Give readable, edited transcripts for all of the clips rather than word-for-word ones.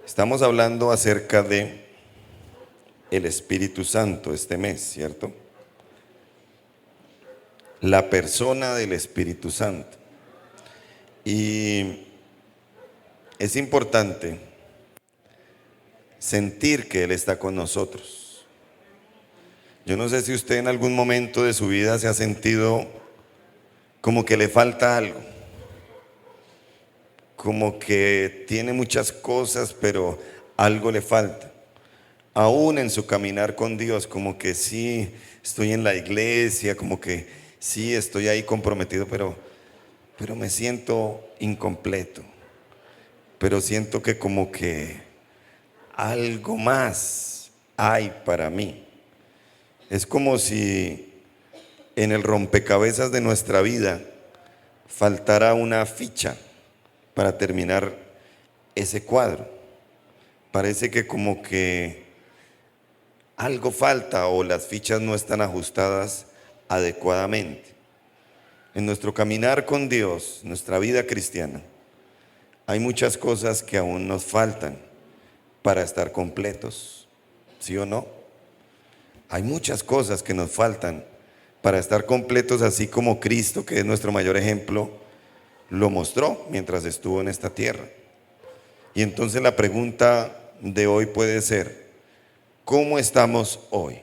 Estamos hablando acerca de el Espíritu Santo este mes, ¿cierto? La persona del Espíritu Santo. Y es importante sentir que Él está con nosotros. Yo no sé si usted en algún momento de su vida se ha sentido como que le falta algo, como que tiene muchas cosas, pero algo le falta. Aún en su caminar con Dios, como que sí estoy en la iglesia, como que sí estoy ahí comprometido, pero me siento incompleto. Pero siento que como que algo más hay para mí. Es como si en el rompecabezas de nuestra vida faltara una ficha para terminar ese cuadro. Parece que como que algo falta o las fichas no están ajustadas adecuadamente. En nuestro caminar con Dios, nuestra vida cristiana, hay muchas cosas que aún nos faltan para estar completos, ¿sí o no? Hay muchas cosas que nos faltan para estar completos, así como Cristo, que es nuestro mayor ejemplo, lo mostró mientras estuvo en esta tierra. Y entonces la pregunta de hoy puede ser: ¿cómo estamos hoy?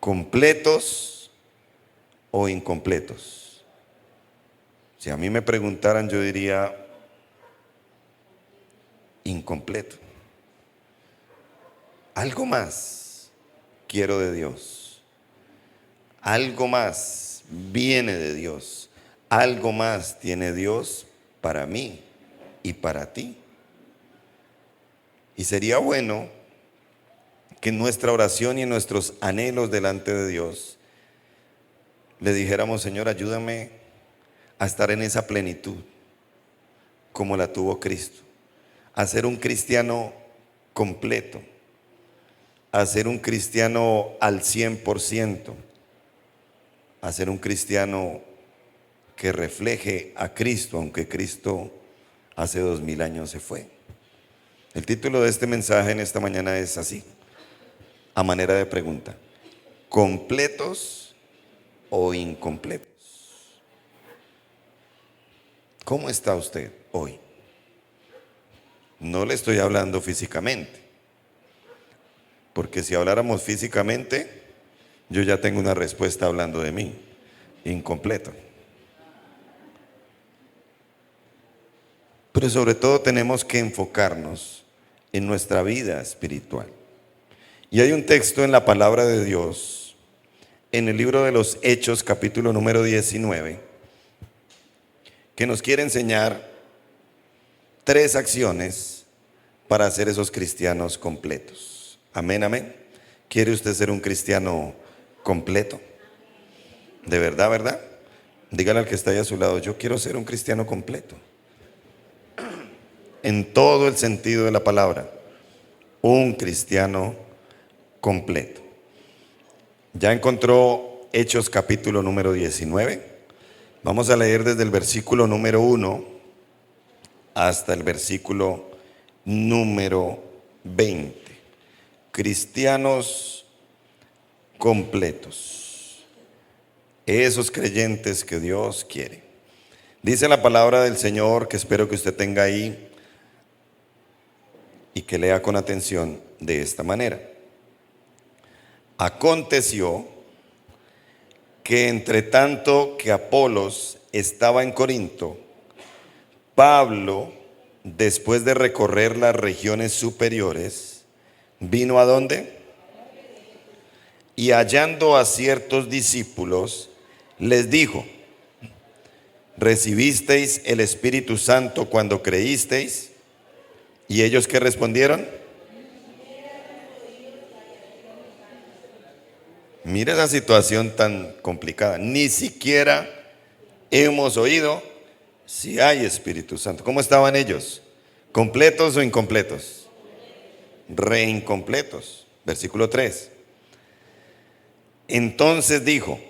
¿Completos o incompletos? Si a mí me preguntaran, yo diría incompleto. Algo más quiero de Dios. Algo más viene de Dios. Algo más tiene Dios para mí y para ti. Y sería bueno que en nuestra oración y en nuestros anhelos delante de Dios le dijéramos: Señor, ayúdame a estar en esa plenitud como la tuvo Cristo, a ser un cristiano completo, a ser un cristiano al 100%, a ser un cristiano que refleje a Cristo, aunque Cristo hace 2000 años se fue. El título de este mensaje en esta mañana es así, a manera de pregunta: ¿completos o incompletos? ¿Cómo está usted hoy? No le estoy hablando físicamente, porque si habláramos físicamente, yo ya tengo una respuesta hablando de mí: incompleto. Pero sobre todo tenemos que enfocarnos en nuestra vida espiritual. Y hay un texto en la palabra de Dios, en el libro de los Hechos, capítulo número 19, que nos quiere enseñar 3 acciones para ser esos cristianos completos. Amén, amén. ¿Quiere usted ser un cristiano completo? ¿De verdad, verdad? Dígale al que está ahí a su lado: yo quiero ser un cristiano completo. En todo el sentido de la palabra, un cristiano completo. ¿Ya encontró Hechos capítulo número 19? Vamos a leer desde el versículo número 1 hasta el versículo número 20. Cristianos completos, esos creyentes que Dios quiere. Dice la palabra del Señor, que espero que usted tenga ahí y que lea con atención, de esta manera: aconteció que entre tanto que Apolos estaba en Corinto, Pablo, después de recorrer las regiones superiores, vino ¿a dónde? Y hallando a ciertos discípulos, les dijo: ¿recibisteis el Espíritu Santo cuando creísteis? ¿Y ellos qué respondieron? Mira esa situación tan complicada. Ni siquiera hemos oído si hay Espíritu Santo. ¿Cómo estaban ellos? ¿Completos o incompletos? Re incompletos. Versículo 3. Entonces dijo: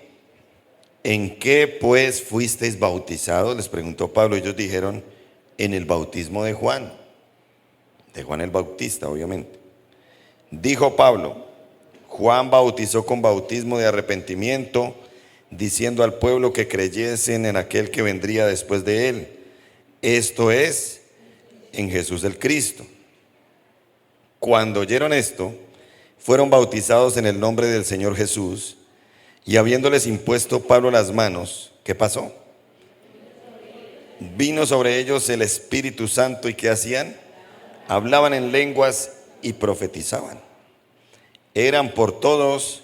¿en qué pues fuisteis bautizados? Les preguntó Pablo. Ellos dijeron: en el bautismo de Juan. de Juan el Bautista, obviamente. Dijo Pablo: Juan bautizó con bautismo de arrepentimiento, diciendo al pueblo que creyesen en aquel que vendría después de él, esto es, en Jesús el Cristo. Cuando oyeron esto, fueron bautizados en el nombre del Señor Jesús, y habiéndoles impuesto Pablo las manos, ¿qué pasó? Vino sobre ellos el Espíritu Santo, ¿y qué hacían? Hablaban en lenguas y profetizaban. Eran por todos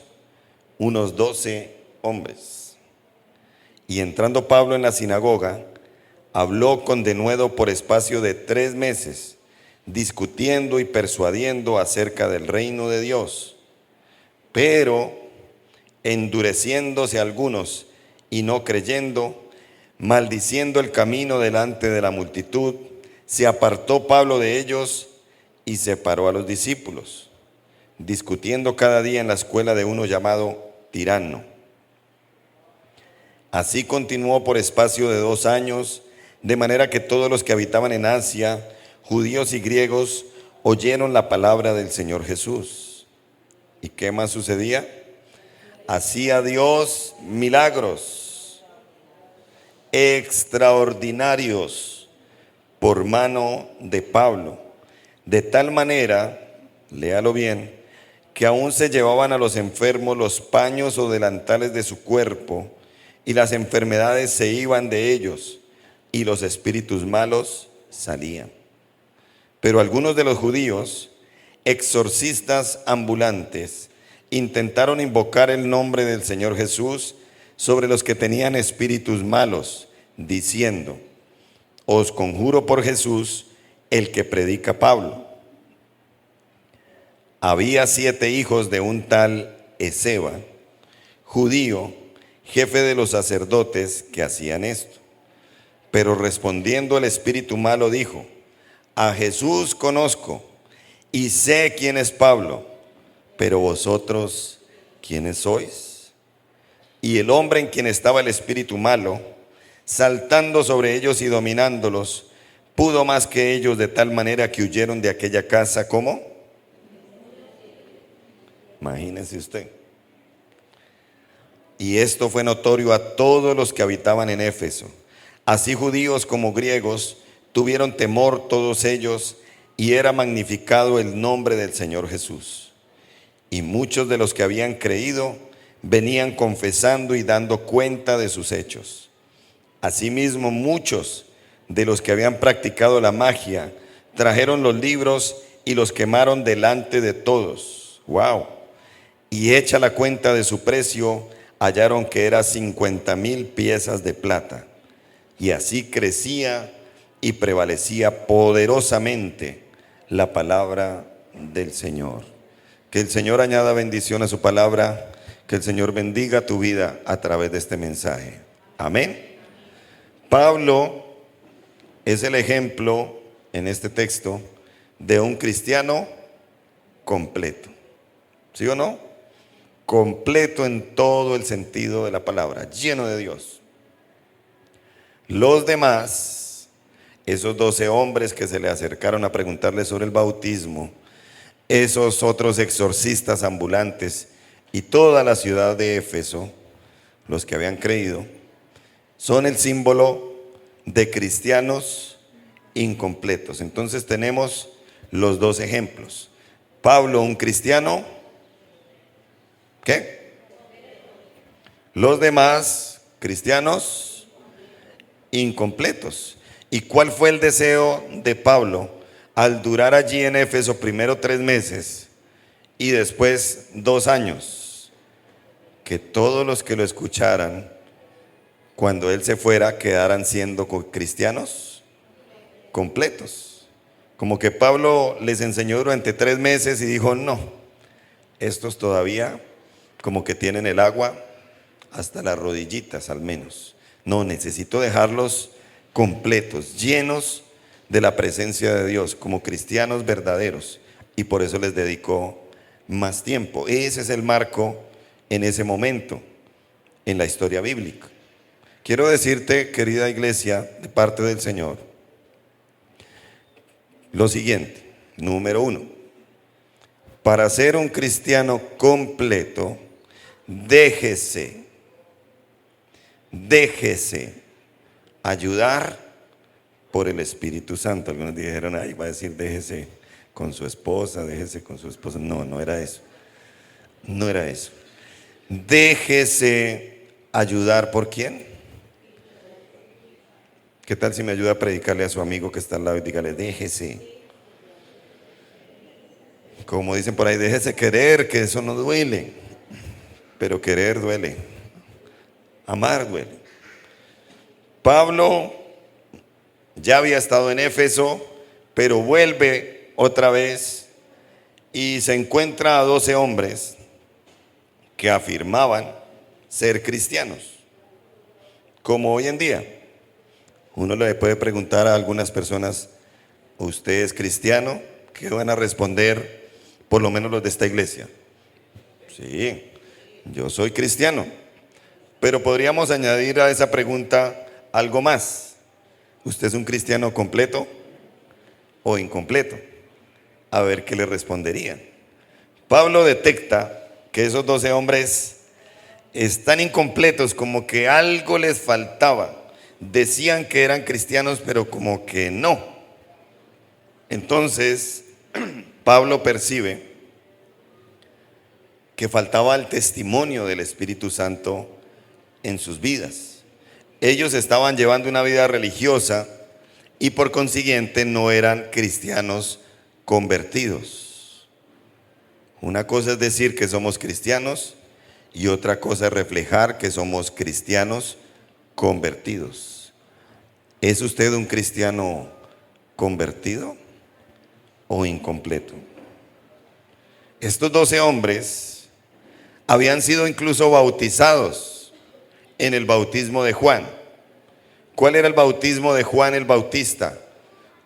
unos 12 hombres. Y entrando Pablo en la sinagoga, habló con denuedo por espacio de 3 meses, discutiendo y persuadiendo acerca del reino de Dios. Pero endureciéndose algunos y no creyendo, maldiciendo el camino delante de la multitud, se apartó Pablo de ellos y separó a los discípulos, discutiendo cada día en la escuela de uno llamado Tirano. Así continuó por espacio de 2 años, de manera que todos los que habitaban en Asia, judíos y griegos, oyeron la palabra del Señor Jesús. ¿Y qué más sucedía? Hacía Dios milagros extraordinarios por mano de Pablo, de tal manera, léalo bien, que aún se llevaban a los enfermos los paños o delantales de su cuerpo, y las enfermedades se iban de ellos, y los espíritus malos salían. Pero algunos de los judíos, exorcistas ambulantes, intentaron invocar el nombre del Señor Jesús sobre los que tenían espíritus malos, diciendo: os conjuro por Jesús, el que predica Pablo. Había 7 hijos de un tal Esceva, judío, jefe de los sacerdotes, que hacían esto. Pero respondiendo el espíritu malo dijo: a Jesús conozco y sé quién es Pablo, pero vosotros, ¿quiénes sois? Y el hombre en quien estaba el espíritu malo, saltando sobre ellos y dominándolos, pudo más que ellos, de tal manera que huyeron de aquella casa. ¿Cómo? Imagínese usted. Y esto fue notorio a todos los que habitaban en Éfeso. Así judíos como griegos tuvieron temor todos ellos, y era magnificado el nombre del Señor Jesús. Y muchos de los que habían creído venían confesando y dando cuenta de sus hechos. Asimismo, muchos de los que habían practicado la magia trajeron los libros y los quemaron delante de todos. ¡Wow! Y hecha la cuenta de su precio, hallaron que era 50,000 piezas de plata. Y así crecía y prevalecía poderosamente la palabra del Señor. Que el Señor añada bendición a su palabra, que el Señor bendiga tu vida a través de este mensaje. Amén. Pablo es el ejemplo en este texto de un cristiano completo. ¿Sí o no? Completo en todo el sentido de la palabra, lleno de Dios. Los demás, esos 12 hombres que se le acercaron a preguntarle sobre el bautismo, esos otros exorcistas ambulantes y toda la ciudad de Éfeso, los que habían creído, son el símbolo de cristianos incompletos. Entonces tenemos los 2 ejemplos. Pablo, un cristiano, ¿qué? Los demás, cristianos incompletos. ¿Y cuál fue el deseo de Pablo al durar allí en Éfeso primero 3 meses y después 2 años? Que todos los que lo escucharan cuando él se fuera quedaran siendo cristianos completos. Como que Pablo les enseñó durante 3 meses y dijo: no, estos todavía como que tienen el agua hasta las rodillitas al menos. No, necesito dejarlos completos, llenos de la presencia de Dios, como cristianos verdaderos. Y por eso les dedicó más tiempo. Ese es el marco en ese momento en la historia bíblica. Quiero decirte, querida iglesia, de parte del Señor, lo siguiente. Número uno, para ser un cristiano completo, déjese ayudar por el Espíritu Santo. Algunos dijeron, ahí va a decir, déjese con su esposa, déjese con su esposa. No, no era eso. No era eso. Déjese ayudar por quién. ¿Qué tal si me ayuda a predicarle a su amigo que está al lado y dígale, déjese? Como dicen por ahí, déjese querer, que eso no duele. Pero querer duele. Amar duele. Pablo ya había estado en Éfeso, pero vuelve otra vez y se encuentra a 12 hombres que afirmaban ser cristianos. Como hoy en día, uno le puede preguntar a algunas personas, ¿usted es cristiano? ¿Qué van a responder por lo menos los de esta iglesia? Sí, yo soy cristiano. Pero podríamos añadir a esa pregunta algo más. ¿Usted es un cristiano completo o incompleto? A ver qué le responderían. Pablo detecta que esos 12 hombres están incompletos, como que algo les faltaba. Decían que eran cristianos, pero como que no. Entonces, Pablo percibe que faltaba el testimonio del Espíritu Santo en sus vidas. Ellos estaban llevando una vida religiosa y por consiguiente no eran cristianos convertidos. Una cosa es decir que somos cristianos y otra cosa es reflejar que somos cristianos convertidos. ¿Es usted un cristiano convertido o incompleto? Estos 12 hombres habían sido incluso bautizados en el bautismo de Juan. ¿Cuál era el bautismo de Juan el Bautista?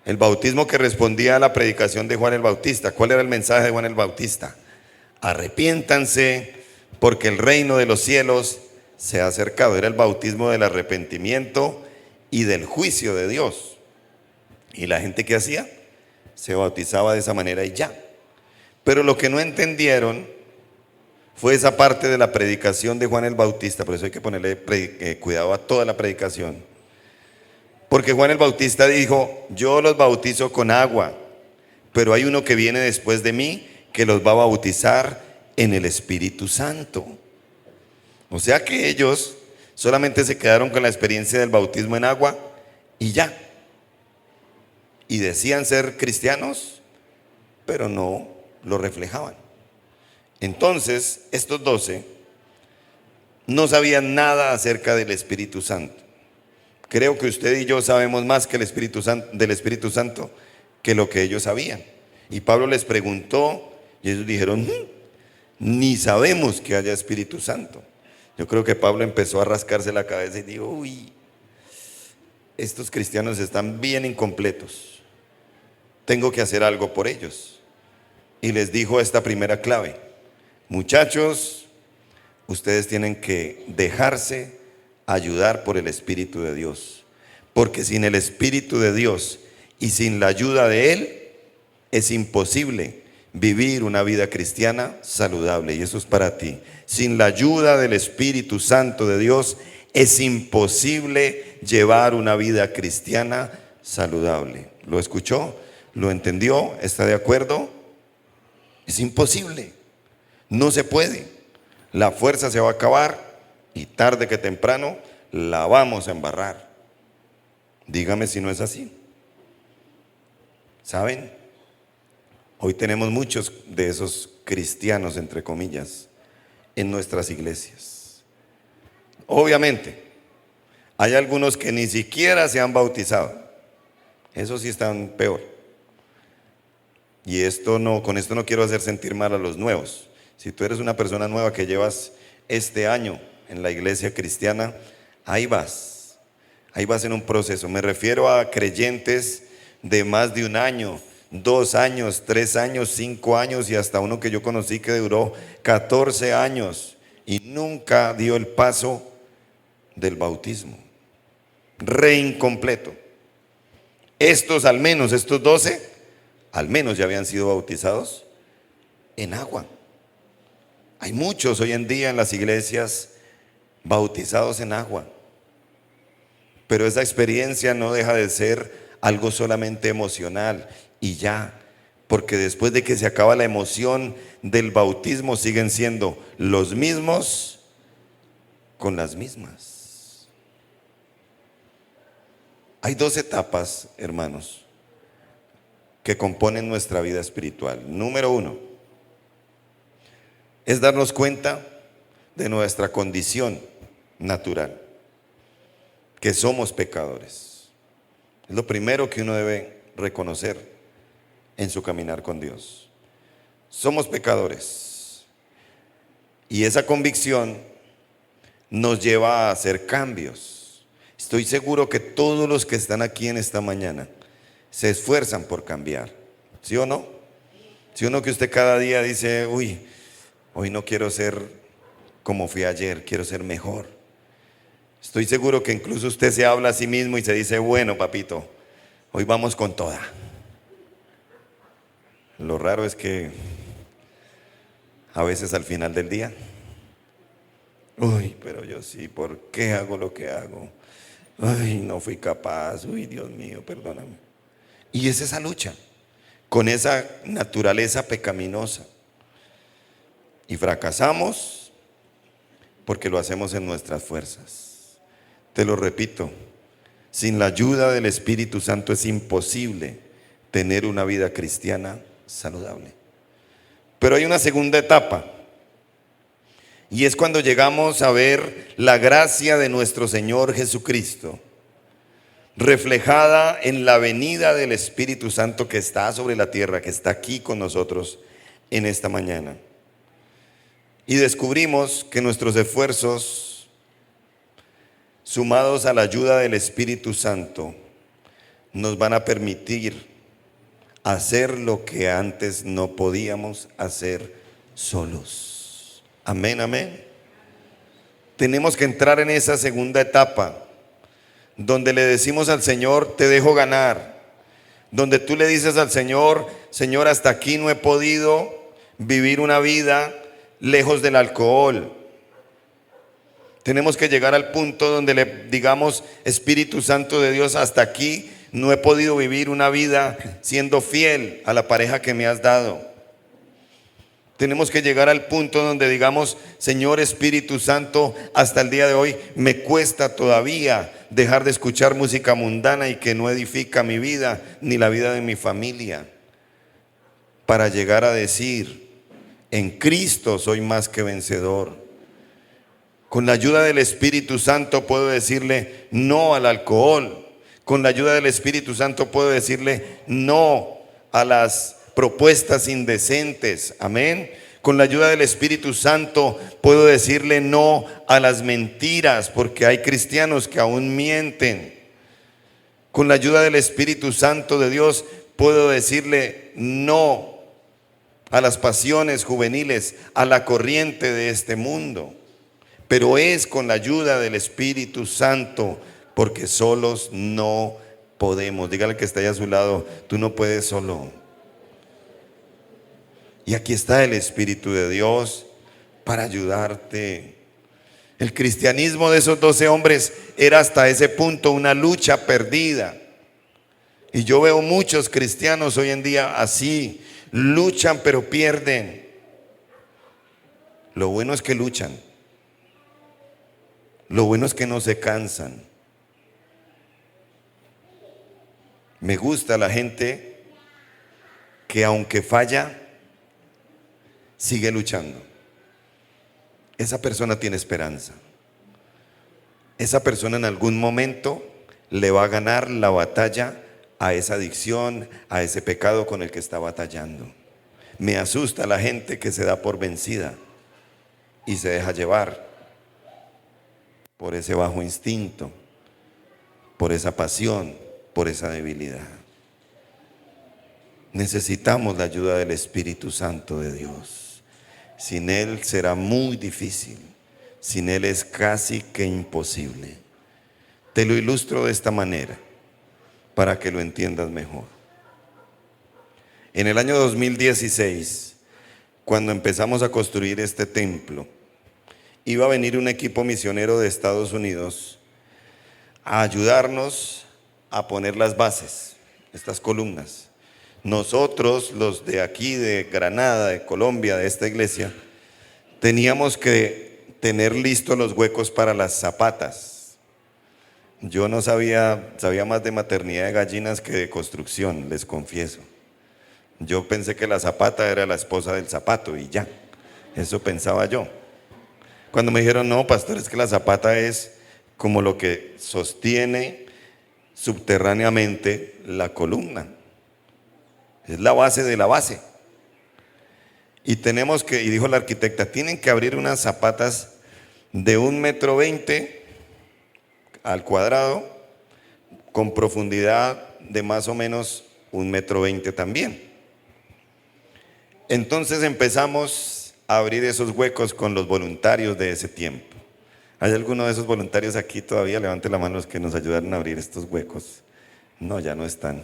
El bautismo que respondía a la predicación de Juan el Bautista. ¿Cuál era el mensaje de Juan el Bautista? Arrepiéntanse porque el reino de los cielos se ha acercado. Era el bautismo del arrepentimiento y del juicio de Dios. ¿Y la gente qué hacía? Se bautizaba de esa manera y ya. Pero lo que no entendieron fue esa parte de la predicación de Juan el Bautista. Por eso hay que ponerle cuidado a toda la predicación. Porque Juan el Bautista dijo, yo los bautizo con agua, pero hay uno que viene después de mí que los va a bautizar en el Espíritu Santo. O sea que ellos solamente se quedaron con la experiencia del bautismo en agua y ya. Y decían ser cristianos, pero no lo reflejaban. Entonces, estos 12 no sabían nada acerca del Espíritu Santo. Creo que usted y yo sabemos más que del Espíritu Santo que lo que ellos sabían. Y Pablo les preguntó y ellos dijeron, ni sabemos que haya Espíritu Santo. Yo creo que Pablo empezó a rascarse la cabeza y dijo, uy, estos cristianos están bien incompletos. Tengo que hacer algo por ellos. Y les dijo esta primera clave: muchachos, ustedes tienen que dejarse ayudar por el Espíritu de Dios, porque sin el Espíritu de Dios y sin la ayuda de Él es imposible vivir una vida cristiana saludable. Y eso es para ti. Sin la ayuda del Espíritu Santo de Dios es imposible llevar una vida cristiana saludable. ¿Lo escuchó? ¿Lo entendió? ¿Está de acuerdo? Es imposible. No se puede. La fuerza se va a acabar y tarde que temprano la vamos a embarrar. Dígame si no es así. ¿Saben? Hoy tenemos muchos de esos cristianos, entre comillas, en nuestras iglesias. Obviamente, hay algunos que ni siquiera se han bautizado. Esos sí están peor. Y con esto no quiero hacer sentir mal a los nuevos. Si tú eres una persona nueva que llevas este año en la iglesia cristiana, ahí vas en un proceso. Me refiero a creyentes de más de un año, 2 años, 3 años, 5 años y hasta uno que yo conocí que duró 14 años y nunca dio el paso del bautismo. Re incompleto. Estos 12, al menos ya habían sido bautizados en agua. Hay muchos hoy en día en las iglesias bautizados en agua, pero esa experiencia no deja de ser algo solamente emocional y ya, porque después de que se acaba la emoción del bautismo siguen siendo los mismos con las mismas. Hay dos etapas, hermanos, que componen nuestra vida espiritual. Número uno es darnos cuenta de nuestra condición natural, que somos pecadores. Es lo primero que uno debe reconocer en su caminar con Dios. Somos pecadores. Y esa convicción nos lleva a hacer cambios. Estoy seguro que todos los que están aquí en esta mañana se esfuerzan por cambiar. ¿Sí o no? ¿Sí o no que usted cada día dice, uy, hoy no quiero ser como fui ayer, quiero ser mejor? Estoy seguro que incluso usted se habla a sí mismo y se dice, bueno, papito, hoy vamos con toda. Lo raro es que a veces al final del día, uy, pero yo sí, ¿por qué hago lo que hago? Ay, no fui capaz, uy, Dios mío, perdóname. Y es esa lucha con esa naturaleza pecaminosa. Y fracasamos porque lo hacemos en nuestras fuerzas. Te lo repito, sin la ayuda del Espíritu Santo es imposible tener una vida cristiana saludable. Pero hay una segunda etapa, y es cuando llegamos a ver la gracia de nuestro Señor Jesucristo reflejada en la venida del Espíritu Santo que está sobre la tierra, que está aquí con nosotros en esta mañana. Y descubrimos que nuestros esfuerzos, sumados a la ayuda del Espíritu Santo, nos van a permitir hacer lo que antes no podíamos hacer solos. Amén, amén. Tenemos que entrar en esa segunda etapa, donde le decimos al Señor, te dejo ganar. Donde tú le dices al Señor, Señor, hasta aquí no he podido vivir una vida lejos del alcohol. Tenemos que llegar al punto donde le digamos, Espíritu Santo de Dios, hasta aquí no he podido vivir una vida siendo fiel a la pareja que me has dado. Tenemos que llegar al punto donde digamos, Señor Espíritu Santo, hasta el día de hoy me cuesta todavía dejar de escuchar música mundana y que no edifica mi vida ni la vida de mi familia, para llegar a decir, en Cristo soy más que vencedor. Con la ayuda del Espíritu Santo puedo decirle no al alcohol. Con la ayuda del Espíritu Santo puedo decirle no a las propuestas indecentes. Amén. Con la ayuda del Espíritu Santo puedo decirle no a las mentiras, porque hay cristianos que aún mienten. Con la ayuda del Espíritu Santo de Dios puedo decirle no a las pasiones juveniles, a la corriente de este mundo. Pero es con la ayuda del Espíritu Santo, porque solos no podemos. Dígale que está ahí a su lado, tú no puedes solo. Y aquí está el Espíritu de Dios para ayudarte. El cristianismo de esos 12 hombres era hasta ese punto una lucha perdida. Y yo veo muchos cristianos hoy en día así, luchan pero pierden. Lo bueno es que luchan. Lo bueno es que no se cansan. Me gusta la gente que aunque falla, sigue luchando. Esa persona tiene esperanza. Esa persona en algún momento le va a ganar la batalla a esa adicción, a ese pecado con el que está batallando. Me asusta la gente que se da por vencida y se deja llevar por ese bajo instinto, por esa pasión, por esa debilidad. Necesitamos la ayuda del Espíritu Santo de Dios. Sin Él será muy difícil. Sin Él es casi que imposible. Te lo ilustro de esta manera para que lo entiendas mejor. En el año 2016, cuando empezamos a construir este templo, iba a venir un equipo misionero de Estados Unidos a ayudarnos a poner las bases, estas columnas. Nosotros, los de aquí, de Granada, de Colombia, de esta iglesia, teníamos que tener listos los huecos para las zapatas. Yo no sabía más de maternidad de gallinas que de construcción, les confieso. Yo pensé que la zapata era la esposa del zapato y ya, eso pensaba yo. Cuando me dijeron, no, pastor, es que la zapata es como lo que sostiene subterráneamente la columna. Es la base de la base. Y dijo la arquitecta, tienen que abrir unas zapatas de 1,20 m al cuadrado, con profundidad de más o menos 1,20 m también. Entonces empezamos a abrir esos huecos con los voluntarios de ese tiempo. ¿Hay alguno de esos voluntarios aquí todavía? Levante la mano los que nos ayudaron a abrir estos huecos. No, ya no están.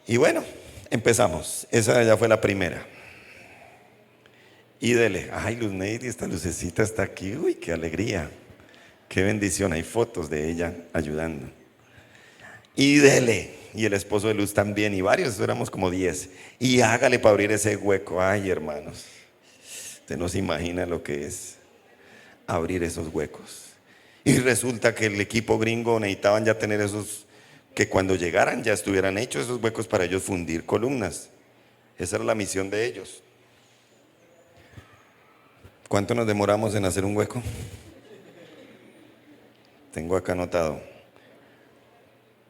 Y bueno, empezamos. Esa ya fue la primera. Y dele. Ay, Luz Neidy, esta lucecita está aquí. Uy, qué alegría. Qué bendición. Hay fotos de ella ayudando. Y dele. Y el esposo de Luz también. Y varios, éramos como 10. Y hágale para abrir ese hueco. Ay, hermanos. Usted no se imagina lo que es abrir esos huecos. Y resulta que el equipo gringo necesitaban ya tener esos, que cuando llegaran ya estuvieran hechos esos huecos para ellos fundir columnas. Esa era la misión de ellos. ¿Cuánto nos demoramos en hacer un hueco? Tengo acá anotado.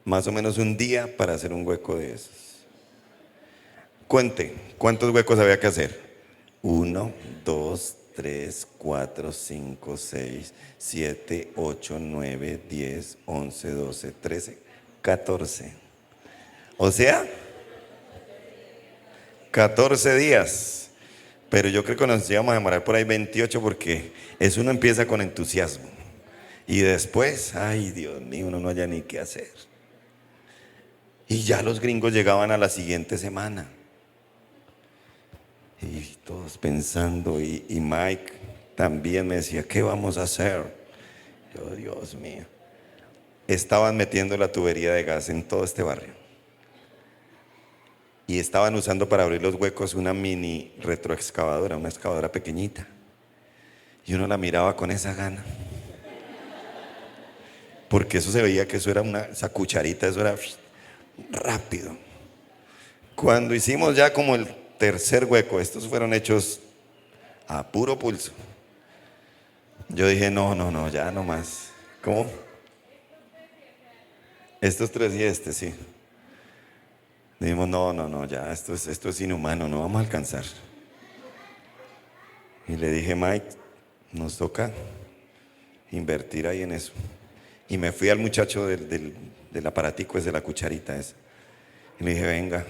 Más o menos un día para hacer un hueco de esos. Cuente, ¿cuántos huecos había que hacer? 1, 2, 3, 4, 5, 6, 7, 8, 9, 10, 11, 12, 13, 14. O sea, 14 días. Pero yo creo que nos íbamos a demorar por ahí 28 porque eso uno empieza con entusiasmo. Y después, ay Dios mío, uno no haya ni qué hacer. Y ya los gringos llegaban a la siguiente semana. Y todos pensando, y Mike también me decía, ¿qué vamos a hacer? Yo, Dios mío. Estaban metiendo la tubería de gas en todo este barrio. Y estaban usando para abrir los huecos una mini retroexcavadora, una excavadora pequeñita. Y uno la miraba con esa gana. Porque eso se veía que eso era esa cucharita, eso era rápido. Cuando hicimos ya como el tercer hueco, estos fueron hechos a puro pulso. Yo dije, no, ya no más. ¿Cómo? Estos 3 y este, sí. Dijimos, no, ya, esto es inhumano, no vamos a alcanzar. Y le dije, Mike, nos toca invertir ahí en eso. Y me fui al muchacho del aparatico, es de la cucharita esa. Y le dije, venga,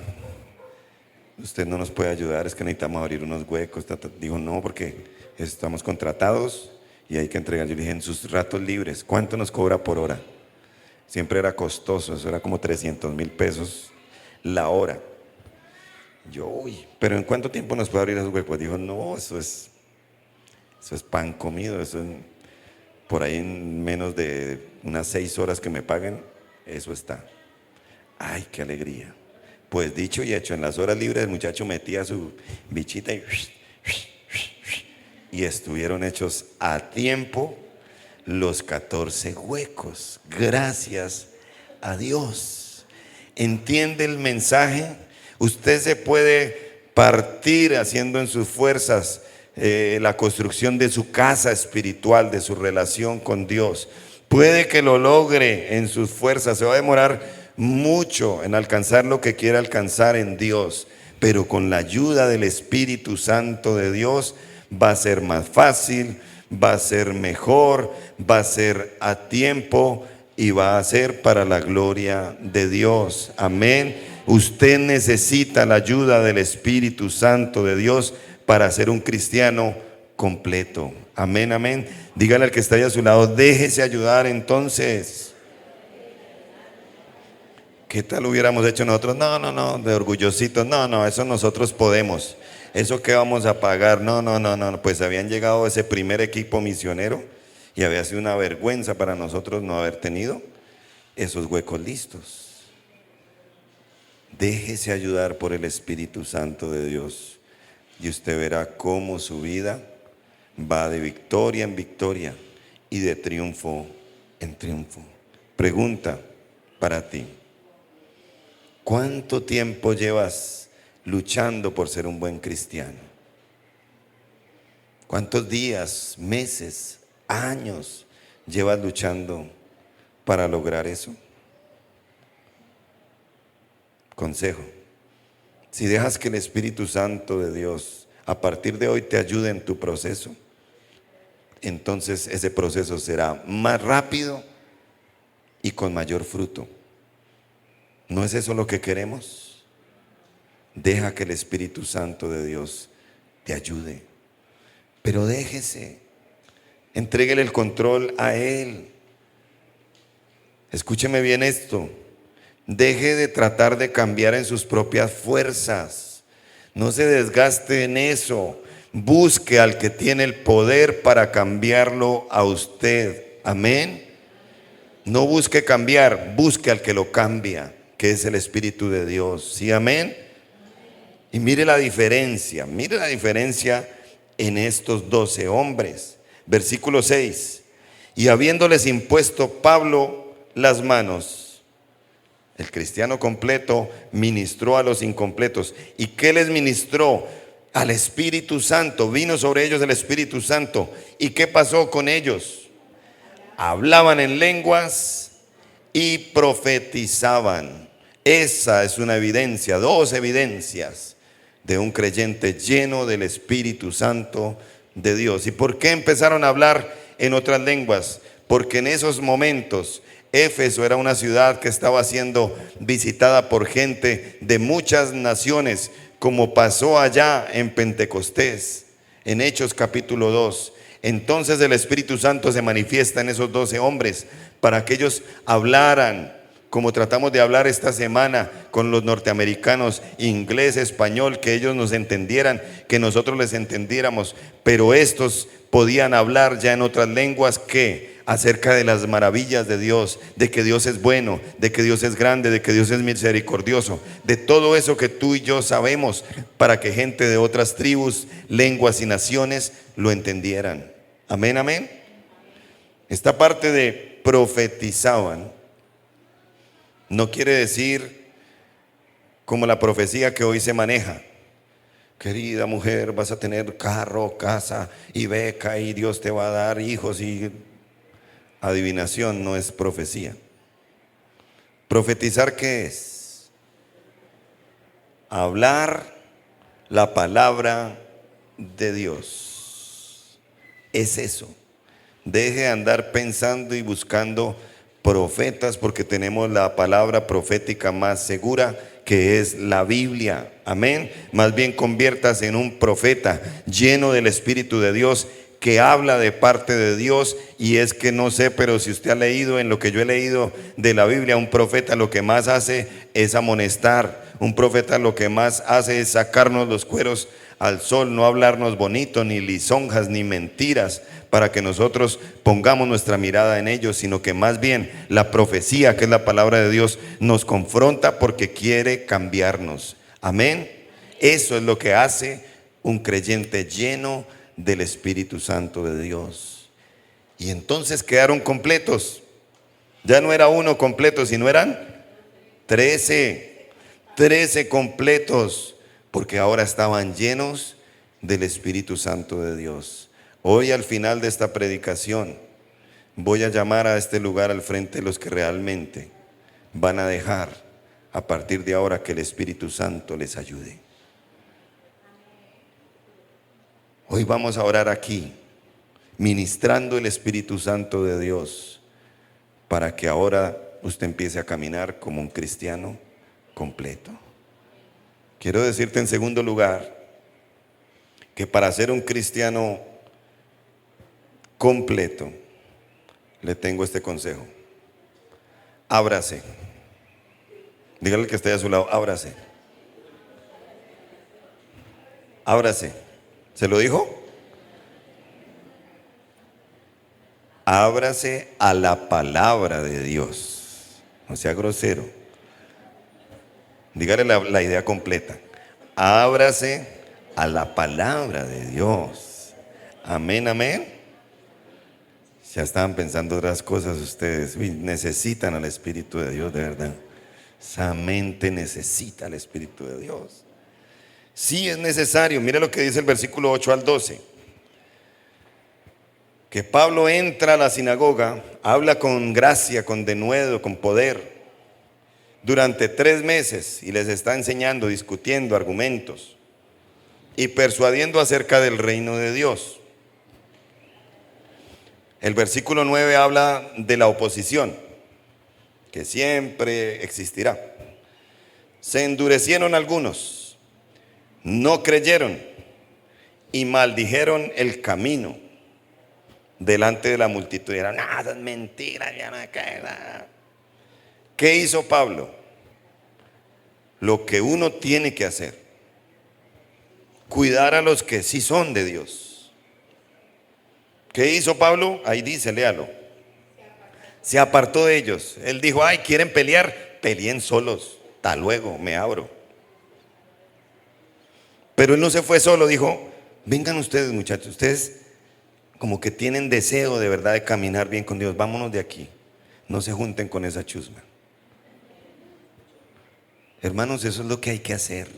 usted no nos puede ayudar, es que necesitamos abrir unos huecos. Dijo, no, porque estamos contratados y hay que entregar. Yo le dije, en sus ratos libres, ¿cuánto nos cobra por hora? Siempre era costoso, eso era como 300,000 pesos la hora. Yo, uy, pero ¿en cuánto tiempo nos puede abrir esos huecos? Dijo, no, eso es pan comido, eso es por ahí en menos de unas 6 horas que me paguen, eso está. Ay, qué alegría. Pues dicho y hecho, en las horas libres el muchacho metía su bichita y estuvieron hechos a tiempo los 14 huecos. Gracias a Dios. ¿Entiende el mensaje? Usted se puede partir haciendo en sus fuerzas la construcción de su casa espiritual, de su relación con Dios. Puede que lo logre en sus fuerzas. Se va a demorar mucho en alcanzar lo que quiera alcanzar en Dios, pero con la ayuda del Espíritu Santo de Dios va a ser más fácil, va a ser mejor, va a ser a tiempo y va a ser para la gloria de Dios. Amén. Usted necesita la ayuda del Espíritu Santo de Dios para ser un cristiano completo. Amén, amén. Dígale al que está ahí a su lado, déjese ayudar entonces. ¿Qué tal hubiéramos hecho nosotros? No, no, no, de orgullositos. No, no, eso nosotros podemos. ¿Eso qué vamos a pagar? No, no, no, no. Pues habían llegado ese primer equipo misionero y había sido una vergüenza para nosotros no haber tenido esos huecos listos. Déjese ayudar por el Espíritu Santo de Dios y usted verá cómo su vida va de victoria en victoria y de triunfo en triunfo. Pregunta para ti: ¿cuánto tiempo llevas luchando por ser un buen cristiano? ¿Cuántos días, meses, años llevas luchando para lograr eso? Consejo: si dejas que el Espíritu Santo de Dios a partir de hoy te ayude en tu proceso, entonces ese proceso será más rápido y con mayor fruto. ¿No es eso lo que queremos? Deja que el Espíritu Santo de Dios te ayude, pero déjese, entréguele el control a Él. Escúcheme bien esto: deje de tratar de cambiar en sus propias fuerzas. No se desgaste en eso. Busque al que tiene el poder para cambiarlo a usted. Amén. No busque cambiar, busque al que lo cambia, que es el Espíritu de Dios. ¿Sí, amén? Y mire la diferencia en estos 12 hombres. Versículo 6. Y habiéndoles impuesto Pablo las manos, el cristiano completo ministró a los incompletos. ¿Y qué les ministró? Al Espíritu Santo. Vino sobre ellos el Espíritu Santo. ¿Y qué pasó con ellos? Hablaban en lenguas y profetizaban. Esa es una evidencia, dos evidencias de un creyente lleno del Espíritu Santo de Dios. ¿Y por qué empezaron a hablar en otras lenguas? Porque en esos momentos Éfeso era una ciudad que estaba siendo visitada por gente de muchas naciones, como pasó allá en Pentecostés, en Hechos capítulo 2. Entonces el Espíritu Santo se manifiesta en esos 12 hombres para que ellos hablaran, como tratamos de hablar esta semana con los norteamericanos, inglés, español, que ellos nos entendieran, que nosotros les entendiéramos. Pero estos podían hablar ya en otras lenguas que acerca de las maravillas de Dios, de que Dios es bueno, de que Dios es grande, de que Dios es misericordioso, de todo eso que tú y yo sabemos, para que gente de otras tribus, lenguas y naciones lo entendieran. Amén, amén. Esta parte de profetizaban no quiere decir como la profecía que hoy se maneja: querida mujer, vas a tener carro, casa y beca y Dios te va a dar hijos. Y adivinación no es profecía. ¿Profetizar qué es? Hablar la palabra de Dios. Es eso. Deje de andar pensando y buscando profetas, porque tenemos la palabra profética más segura, que es la Biblia. Amén. Más bien conviértase en un profeta lleno del Espíritu de Dios, que habla de parte de Dios. Y es que no sé, pero si usted ha leído en lo que yo he leído de la Biblia, un profeta lo que más hace es amonestar. Un profeta lo que más hace es sacarnos los cueros al sol, no hablarnos bonito, ni lisonjas, ni mentiras, para que nosotros pongamos nuestra mirada en ellos, sino que más bien la profecía, que es la palabra de Dios, nos confronta porque quiere cambiarnos. Amén. Eso es lo que hace un creyente lleno del Espíritu Santo de Dios. Y entonces quedaron completos. Ya no era uno completo, sino eran 13 completos, porque ahora estaban llenos del Espíritu Santo de Dios. Hoy, al final de esta predicación, voy a llamar a este lugar al frente los que realmente van a dejar a partir de ahora que el Espíritu Santo les ayude. Hoy vamos a orar aquí, ministrando el Espíritu Santo de Dios, para que ahora usted empiece a caminar como un cristiano completo. Quiero decirte en segundo lugar que para ser un cristiano completo, le tengo este consejo: ábrase. Dígale al que esté a su lado, ábrase. Ábrase. ¿Se lo dijo? Ábrase a la palabra de Dios. No sea grosero. Dígale la idea completa. Ábrase a la palabra de Dios. Amén, amén. Ya estaban pensando otras cosas ustedes. Uy, necesitan al Espíritu de Dios, de verdad. Esa mente necesita al Espíritu de Dios. Sí, es necesario. Mire lo que dice el versículo 8 al 12. Que Pablo entra a la sinagoga, habla con gracia, con denuedo, con poder, durante 3 meses y les está enseñando, discutiendo argumentos y persuadiendo acerca del reino de Dios. El versículo 9 habla de la oposición, que siempre existirá. Se endurecieron algunos, no creyeron y maldijeron el camino delante de la multitud. Era nada, es mentira, ya no queda. ¿Qué hizo Pablo? Lo que uno tiene que hacer: cuidar a los que sí son de Dios. ¿Qué hizo Pablo? Ahí dice, léalo. Se apartó de ellos. Él dijo: ay, ¿quieren pelear? Peleen solos, hasta luego, me abro. Pero él no se fue solo, dijo: vengan ustedes, muchachos, ustedes como que tienen deseo de verdad de caminar bien con Dios, vámonos de aquí, no se junten con esa chusma. Hermanos, eso es lo que hay que hacer.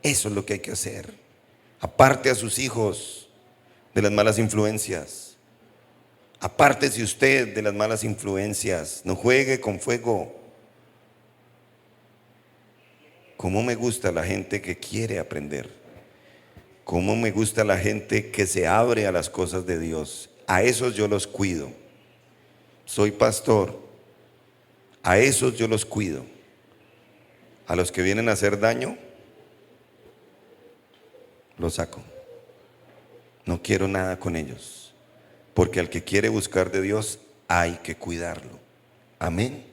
Eso es lo que hay que hacer. Aparte a sus hijos de las malas influencias. Apártese usted de las malas influencias. No juegue con fuego. Cómo me gusta la gente que quiere aprender. Cómo me gusta la gente que se abre a las cosas de Dios. A esos yo los cuido. Soy pastor. A esos yo los cuido. A los que vienen a hacer daño, los saco. No quiero nada con ellos. Porque al que quiere buscar de Dios hay que cuidarlo. Amén.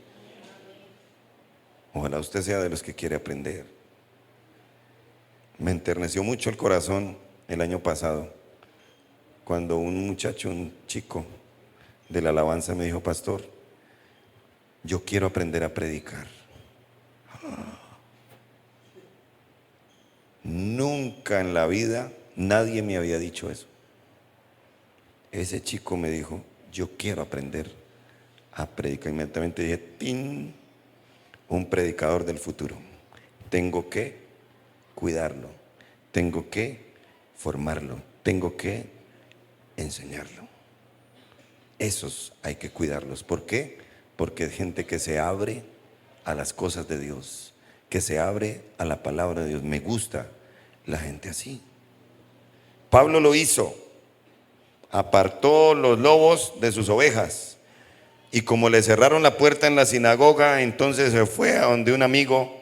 Ojalá usted sea de los que quiere aprender. Me enterneció mucho el corazón el año pasado cuando un muchacho, un chico de la alabanza me dijo: pastor, yo quiero aprender a predicar. Nunca en la vida nadie me había dicho eso. Ese chico me dijo: yo quiero aprender a predicar. Inmediatamente dije: ¡tin! Un predicador del futuro. Tengo que cuidarlo, tengo que formarlo, tengo que enseñarlo. Esos hay que cuidarlos. ¿Por qué? Porque es gente que se abre a las cosas de Dios, que se abre a la palabra de Dios. Me gusta la gente así. Pablo lo hizo. Apartó los lobos de sus ovejas. Y como le cerraron la puerta en la sinagoga, entonces se fue a donde un amigo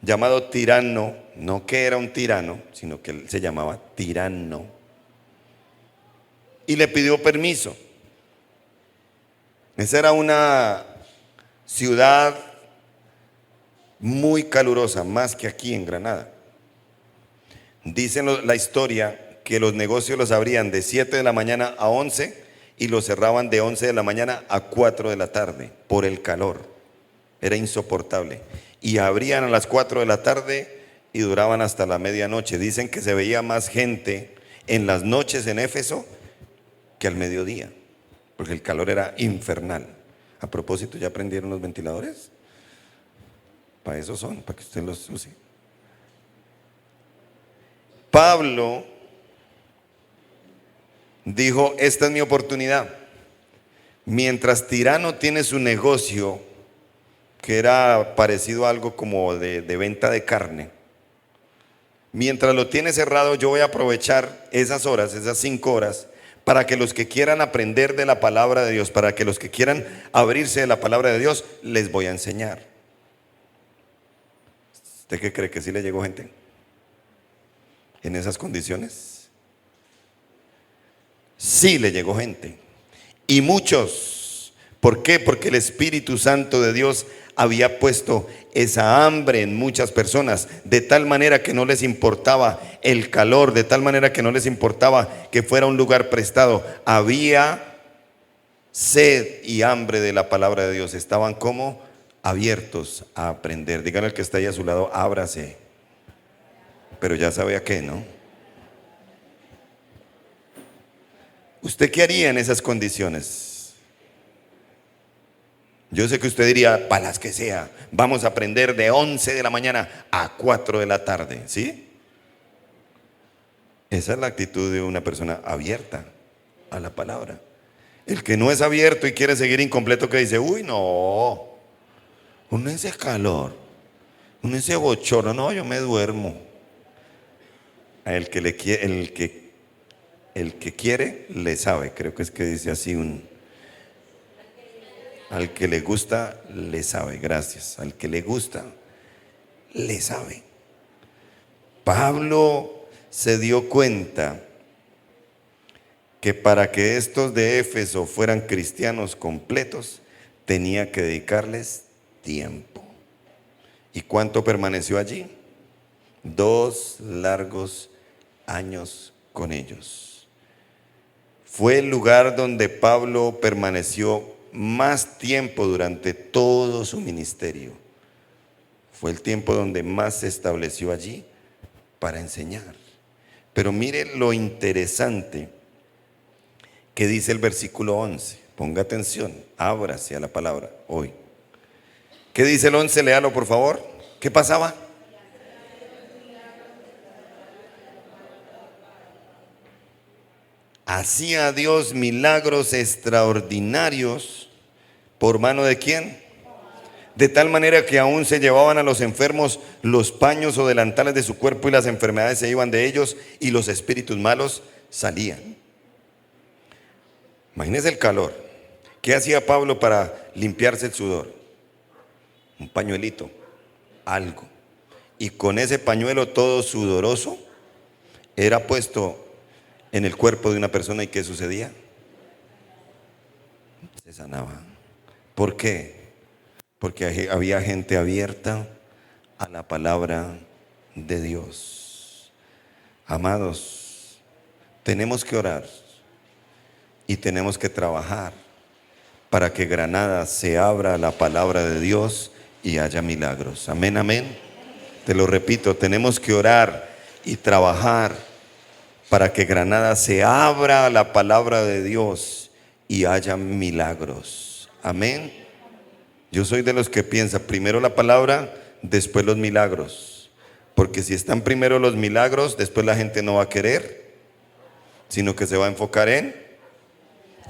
llamado Tirano. No que era un tirano, sino que él se llamaba Tirano. Y le pidió permiso. Esa era una ciudad muy calurosa, más que aquí en Granada. Dice la historia que los negocios los abrían de 7 de la mañana a 11 y los cerraban de 11 de la mañana a 4 de la tarde por el calor. Era insoportable. Y abrían a las 4 de la tarde y duraban hasta la medianoche. Dicen que se veía más gente en las noches en Éfeso que al mediodía, porque el calor era infernal. A propósito, ¿ya prendieron los ventiladores? Para eso son, para que usted los use. Pablo dijo: esta es mi oportunidad. Mientras Tirano tiene su negocio, que era parecido a algo como de venta de carne, mientras lo tiene cerrado, yo voy a aprovechar esas horas, esas 5 horas, para que los que quieran aprender de la palabra de Dios, para que los que quieran abrirse de la palabra de Dios, les voy a enseñar. ¿Usted qué cree? ¿Que sí le llegó gente en esas condiciones? Sí le llegó gente. Y muchos. ¿Por qué? Porque el Espíritu Santo de Dios había puesto esa hambre en muchas personas, de tal manera que no les importaba el calor, de tal manera que no les importaba que fuera un lugar prestado. Había sed y hambre de la palabra de Dios. Estaban como abiertos a aprender. Díganle al que está ahí a su lado, ábrase. Pero ya sabe a qué, ¿no? ¿Usted qué haría en esas condiciones? Yo sé que usted diría, para las que sea, vamos a aprender de 11 de la mañana a 4 de la tarde, ¿sí? Esa es la actitud de una persona abierta a la palabra. El que no es abierto y quiere seguir incompleto, que dice, uy, no, uno ese calor, uno ese bochorno, no, yo me duermo. El que, el que quiere, le sabe, creo que es que dice así al que le gusta, le sabe, gracias, al que le gusta, le sabe. Pablo se dio cuenta que para que estos de Éfeso fueran cristianos completos, tenía que dedicarles tiempo. ¿Y cuánto permaneció allí? 2 largos años con ellos. Fue el lugar donde Pablo permaneció más tiempo durante todo su ministerio. Fue el tiempo donde más se estableció allí para enseñar. Pero mire lo interesante que dice el versículo 11. Ponga atención, ábrase a la palabra hoy. ¿Qué dice el 11? Léalo por favor. ¿Qué pasaba? Hacía Dios milagros extraordinarios. ¿Por mano de quién? De tal manera que aún se llevaban a los enfermos los paños o delantales de su cuerpo y las enfermedades se iban de ellos y los espíritus malos salían. Imagínense el calor. ¿Qué hacía Pablo para limpiarse el sudor? Un pañuelito, algo. Y con ese pañuelo todo sudoroso era puesto en el cuerpo de una persona. ¿Y qué sucedía? Se sanaba. ¿Por qué? Porque había gente abierta a la palabra de Dios. Amados, tenemos que orar y tenemos que trabajar para que Granada se abra a la palabra de Dios y haya milagros. Amén, amén. Te lo repito, tenemos que orar y trabajar para que Granada se abra a la palabra de Dios y haya milagros. Amén. Yo soy de los que piensa primero la palabra, después los milagros. Porque si están primero los milagros, después la gente no va a querer, sino que se va a enfocar en...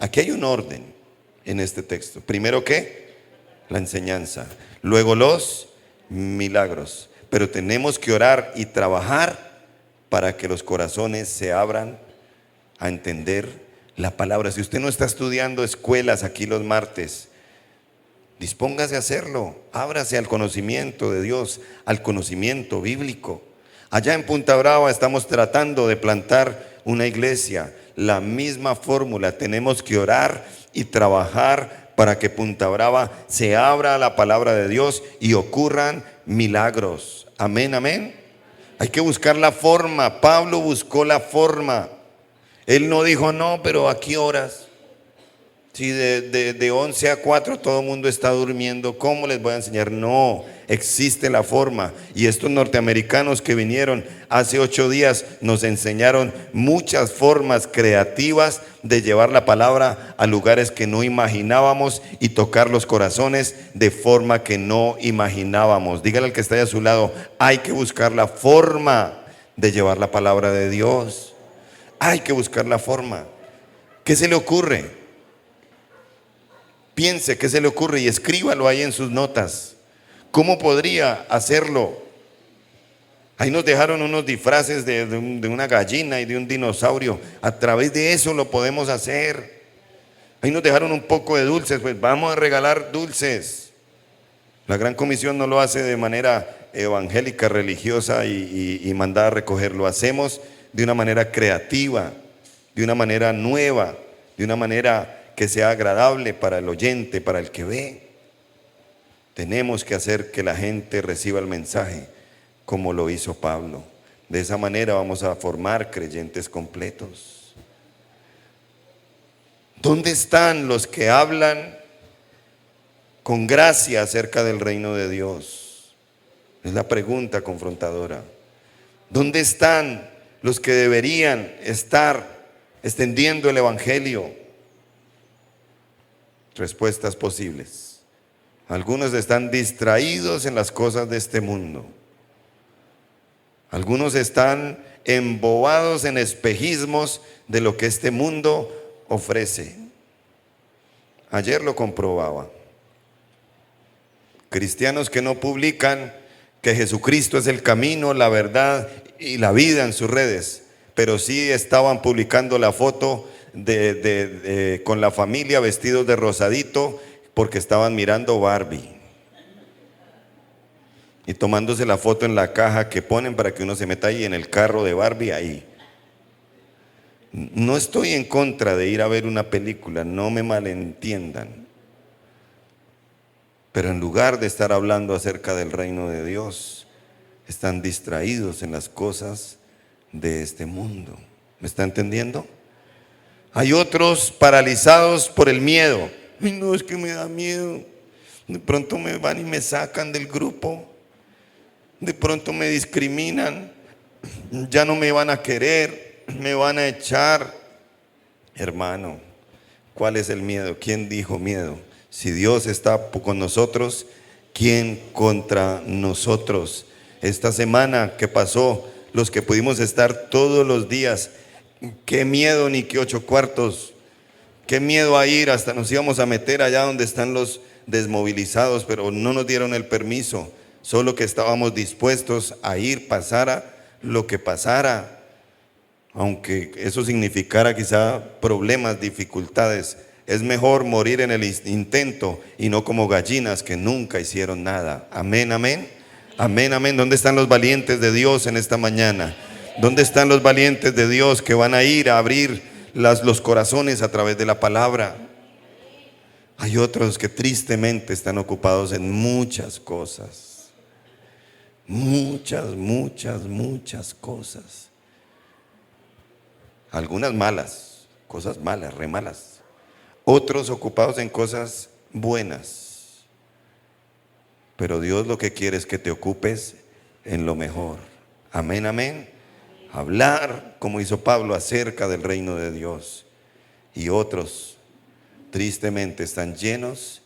Aquí hay un orden en este texto. Primero, ¿qué? La enseñanza. Luego los milagros. Pero tenemos que orar y trabajar para que los corazones se abran a entender la palabra. Si usted no está estudiando escuelas aquí los martes, dispóngase a hacerlo. Ábrase al conocimiento de Dios, al conocimiento bíblico. Allá en Punta Brava estamos tratando de plantar una iglesia. La misma fórmula, tenemos que orar y trabajar para que Punta Brava se abra a la palabra de Dios y ocurran milagros. Amén, amén. Hay que buscar la forma. Pablo buscó la forma. Él no dijo, no, pero ¿a qué horas? Si de 11 a 4 todo el mundo está durmiendo, ¿cómo les voy a enseñar? No, existe la forma. Y estos norteamericanos que vinieron hace 8 días nos enseñaron muchas formas creativas de llevar la palabra a lugares que no imaginábamos y tocar los corazones de forma que no imaginábamos. Dígale al que está ahí a su lado, hay que buscar la forma de llevar la palabra de Dios. Hay que buscar la forma. ¿Qué se le ocurre? Piense qué se le ocurre y escríbalo ahí en sus notas. ¿Cómo podría hacerlo? Ahí nos dejaron unos disfraces de una gallina y de un dinosaurio. A través de eso lo podemos hacer. Ahí nos dejaron un poco de dulces, pues vamos a regalar dulces. La Gran Comisión no lo hace de manera evangélica, religiosa y mandada a recoger. Lo hacemos de una manera creativa, de una manera nueva, de una manera que sea agradable para el oyente, para el que ve. Tenemos que hacer que la gente reciba el mensaje como lo hizo Pablo. De esa manera vamos a formar creyentes completos. ¿Dónde están los que hablan con gracia acerca del reino de Dios? Es la pregunta confrontadora. ¿Dónde están los que deberían estar extendiendo el evangelio? Respuestas posibles. Algunos están distraídos en las cosas de este mundo. Algunos están embobados en espejismos de lo que este mundo ofrece. Ayer lo comprobaba. Cristianos que no publican que Jesucristo es el camino, la verdad y la vida en sus redes, pero sí estaban publicando la foto con la familia vestidos de rosadito porque estaban mirando Barbie y tomándose la foto en la caja que ponen para que uno se meta ahí en el carro de Barbie ahí. No estoy en contra de ir a ver una película, no me malentiendan, pero en lugar de estar hablando acerca del reino de Dios, están distraídos en las cosas de este mundo. ¿Me está entendiendo? Hay otros paralizados por el miedo. Ay, no, es que me da miedo. De pronto me van y me sacan del grupo. De pronto me discriminan. Ya no me van a querer. Me van a echar. Hermano, ¿cuál es el miedo? ¿Quién dijo miedo? Si Dios está con nosotros, ¿quién contra nosotros? Esta semana que pasó, los que pudimos estar todos los días, qué miedo ni qué 8 cuartos, qué miedo a ir, hasta nos íbamos a meter allá donde están los desmovilizados, pero no nos dieron el permiso, solo que estábamos dispuestos a ir, pasara lo que pasara, aunque eso significara quizá problemas, dificultades. Es mejor morir en el intento y no como gallinas que nunca hicieron nada. Amén, amén. Amén, amén. ¿Dónde están los valientes de Dios en esta mañana? ¿Dónde están los valientes de Dios que van a ir a abrir los corazones a través de la palabra? Hay otros que tristemente están ocupados en muchas cosas. Muchas cosas. Algunas malas, cosas malas, re malas. Otros ocupados en cosas buenas. Pero Dios lo que quiere es que te ocupes en lo mejor. Amén, amén. Hablar, como hizo Pablo, acerca del reino de Dios. Y otros, tristemente, están llenos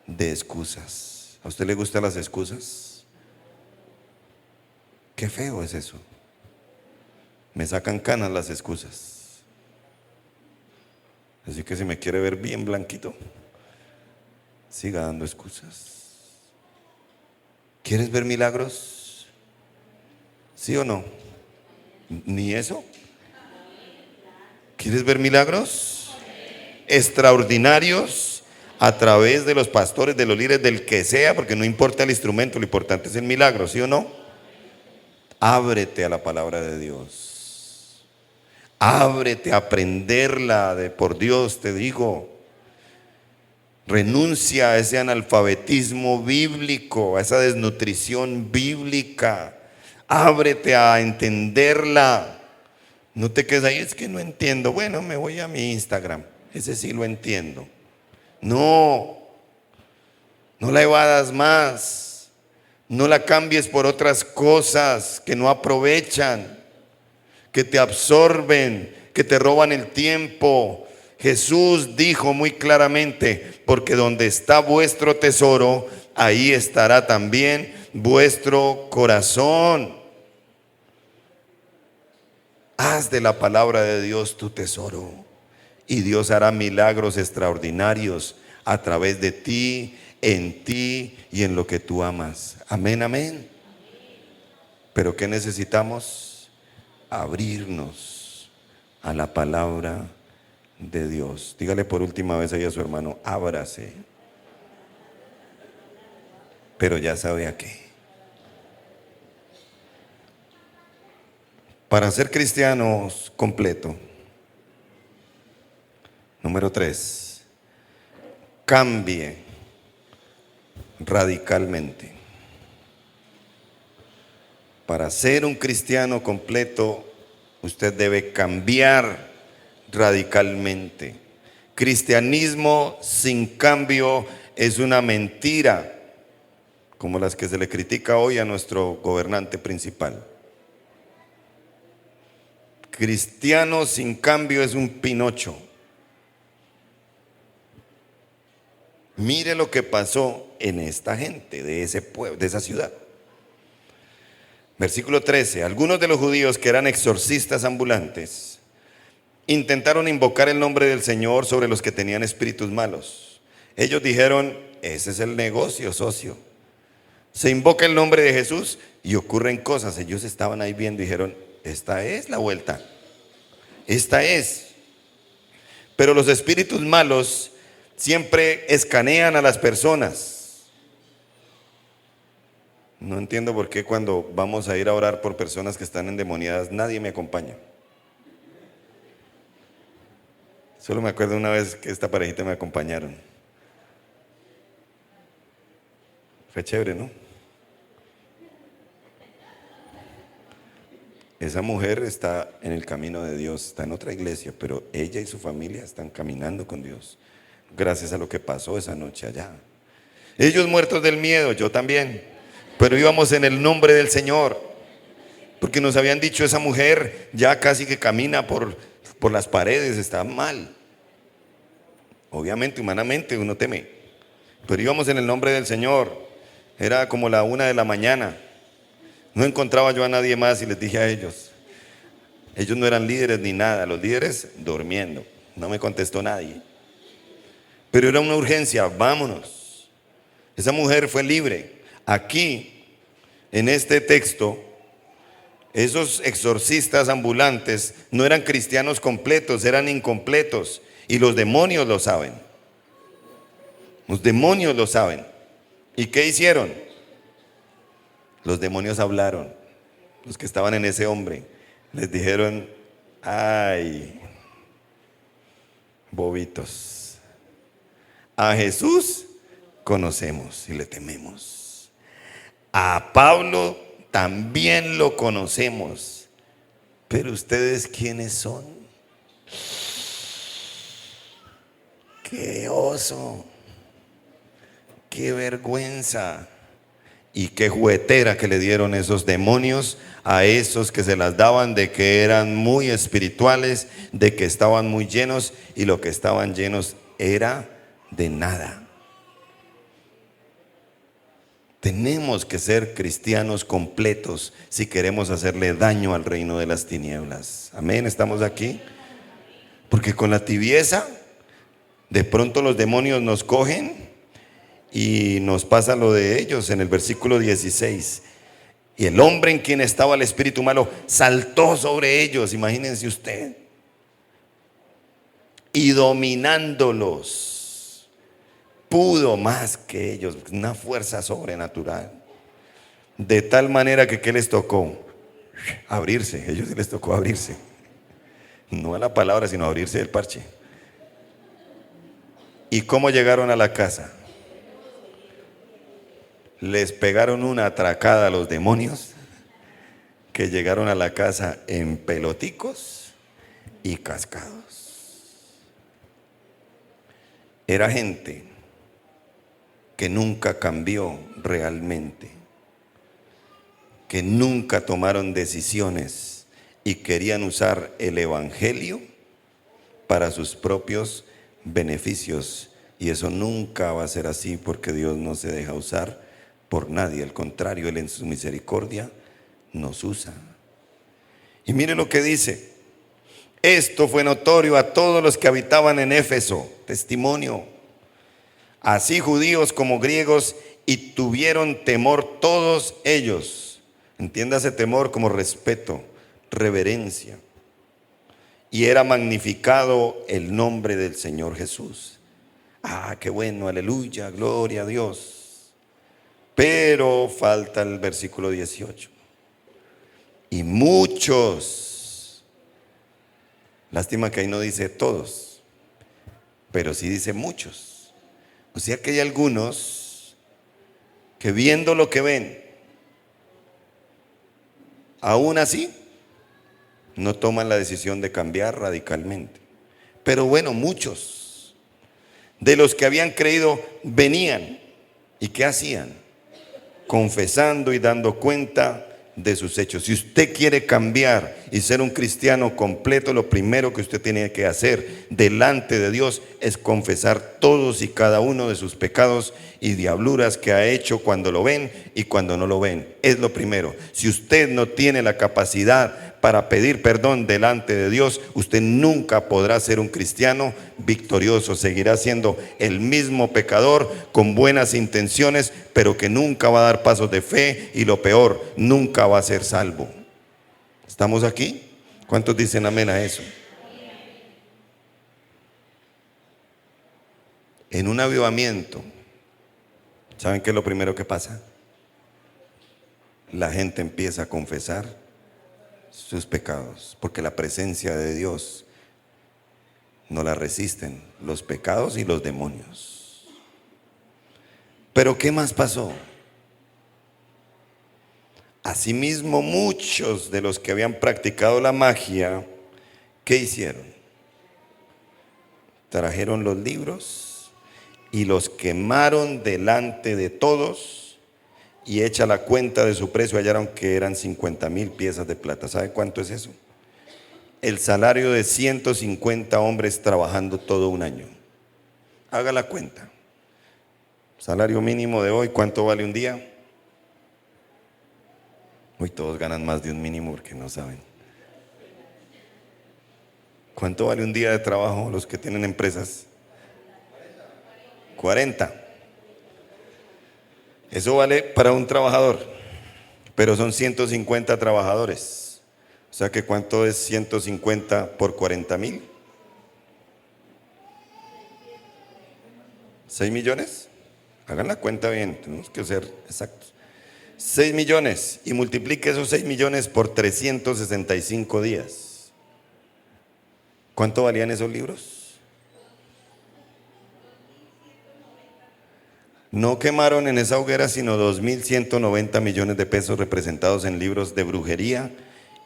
de excusas. ¿A usted le gustan las excusas? Qué feo es eso. Me sacan canas las excusas. Así que si me quiere ver bien blanquito, siga dando excusas. ¿Quieres ver milagros? ¿Sí o no? ¿Ni eso? ¿Quieres ver milagros? Extraordinarios a través de los pastores, de los líderes, del que sea, porque no importa el instrumento, lo importante es el milagro, ¿sí o no? Ábrete a la palabra de Dios. Ábrete a aprenderla por Dios, te digo. Renuncia a ese analfabetismo bíblico, a esa desnutrición bíblica. Ábrete a entenderla. No te quedes ahí, es que no entiendo. Bueno, me voy a mi Instagram, ese sí lo entiendo. No la evadas más. No la cambies por otras cosas que no aprovechan, que te absorben, que te roban el tiempo. Jesús dijo muy claramente, porque donde está vuestro tesoro, ahí estará también vuestro corazón. Haz de la palabra de Dios tu tesoro y Dios hará milagros extraordinarios a través de ti, en ti y en lo que tú amas. Amén, amén. Pero ¿qué necesitamos? Abrirnos a la palabra de Dios. Dígale por última vez ahí a su hermano, ábrase. Pero ya sabe a qué. Para ser cristianos completo, número 3, cambie radicalmente. Para ser un cristiano completo, usted debe cambiar radicalmente. Cristianismo sin cambio es una mentira, como las que se le critica hoy a nuestro gobernante principal. Cristiano sin cambio es un Pinocho. Mire lo que pasó en esta gente de ese pueblo, de esa ciudad. Versículo 13. Algunos de los judíos que eran exorcistas ambulantes intentaron invocar el nombre del Señor sobre los que tenían espíritus malos. Ellos dijeron: ese es el negocio, socio. Se invoca el nombre de Jesús y ocurren cosas. Ellos estaban ahí viendo y dijeron: esta es la vuelta. Esta es. Pero los espíritus malos siempre escanean a las personas. No entiendo por qué cuando vamos a ir a orar por personas que están endemoniadas, nadie me acompaña. Solo me acuerdo una vez que esta parejita me acompañaron. Fue chévere, ¿no? Esa mujer está en el camino de Dios, está en otra iglesia, pero ella y su familia están caminando con Dios, gracias a lo que pasó esa noche allá. Ellos muertos del miedo, yo también, pero íbamos en el nombre del Señor, porque nos habían dicho: esa mujer ya casi que camina por las paredes, está mal. Obviamente, humanamente uno teme, pero íbamos en el nombre del Señor. Era como la 1 de la mañana. No encontraba yo a nadie más y les dije a ellos. Ellos no eran líderes ni nada, los líderes durmiendo. No me contestó nadie. Pero era una urgencia, vámonos. Esa mujer fue libre. Aquí, en este texto, esos exorcistas ambulantes no eran cristianos completos, eran incompletos. Y los demonios lo saben. Los demonios lo saben. ¿Y qué hicieron? Los demonios hablaron. Los que estaban en ese hombre les dijeron: ay, bobitos, a Jesús conocemos y le tememos. A Pablo también lo conocemos. Pero ustedes, ¿quiénes son? ¡Qué oso! ¡Qué vergüenza! Y qué juguetera que le dieron esos demonios a esos que se las daban de que eran muy espirituales, de que estaban muy llenos, y lo que estaban llenos era de nada. Tenemos que ser cristianos completos si queremos hacerle daño al reino de las tinieblas. Amén, estamos aquí. Porque con la tibieza, de pronto los demonios nos cogen y nos pasa lo de ellos en el versículo 16. Y el hombre en quien estaba el espíritu malo saltó sobre ellos, imagínense usted, y dominándolos, pudo más que ellos, una fuerza sobrenatural. De tal manera que ¿qué les tocó? Abrirse. Ellos sí les tocó abrirse. No a la palabra, sino abrirse del parche. ¿Y cómo llegaron a la casa? Les pegaron una atracada a los demonios, que llegaron a la casa en peloticos y cascados. Era gente que nunca cambió realmente, que nunca tomaron decisiones y querían usar el evangelio para sus propios beneficios. Y eso nunca va a ser así, porque Dios no se deja usar por nadie. Al contrario, Él en su misericordia nos usa. Y mire lo que dice: esto fue notorio a todos los que habitaban en Éfeso, testimonio, así judíos como griegos, y tuvieron temor todos ellos. Entiéndase temor como respeto, reverencia. Y era magnificado el nombre del Señor Jesús. Ah, qué bueno, aleluya, gloria a Dios. Pero falta el versículo 18. Y muchos, lástima que ahí no dice todos, pero sí dice muchos. O sea que hay algunos que viendo lo que ven, aún así, no toman la decisión de cambiar radicalmente. Pero bueno, muchos de los que habían creído venían. ¿Y qué hacían? Confesando y dando cuenta de sus hechos. Si usted quiere cambiar y ser un cristiano completo, lo primero que usted tiene que hacer delante de Dios es confesar todos y cada uno de sus pecados y diabluras que ha hecho cuando lo ven y cuando no lo ven. Es lo primero. Si usted no tiene la capacidad para pedir perdón delante de Dios, usted nunca podrá ser un cristiano victorioso. Seguirá siendo el mismo pecador con buenas intenciones, pero que nunca va a dar pasos de fe, y lo peor, nunca va a ser salvo. ¿Estamos aquí? ¿Cuántos dicen amén a eso? En un avivamiento, ¿saben qué es lo primero que pasa? La gente empieza a confesar sus pecados, porque la presencia de Dios no la resisten los pecados y los demonios. Pero ¿qué más pasó? Asimismo, muchos de los que habían practicado la magia, ¿qué hicieron? Trajeron los libros y los quemaron delante de todos, y hecha la cuenta de su precio hallaron que eran 50,000 piezas de plata. ¿Sabe cuánto es eso? El salario de 150 hombres trabajando todo un año. Haga la cuenta. Salario mínimo de hoy, ¿cuánto vale un día? Hoy todos ganan más de un mínimo porque no saben. ¿Cuánto vale un día de trabajo los que tienen empresas? 40. Eso vale para un trabajador, pero son 150 trabajadores. O sea que ¿cuánto es 150 por 40,000? ¿6 millones? Hagan la cuenta bien, tenemos que ser exactos. 6 millones, y multiplique esos 6 millones por 365 días. ¿Cuánto valían esos libros? No quemaron en esa hoguera sino 2.190 millones de pesos representados en libros de brujería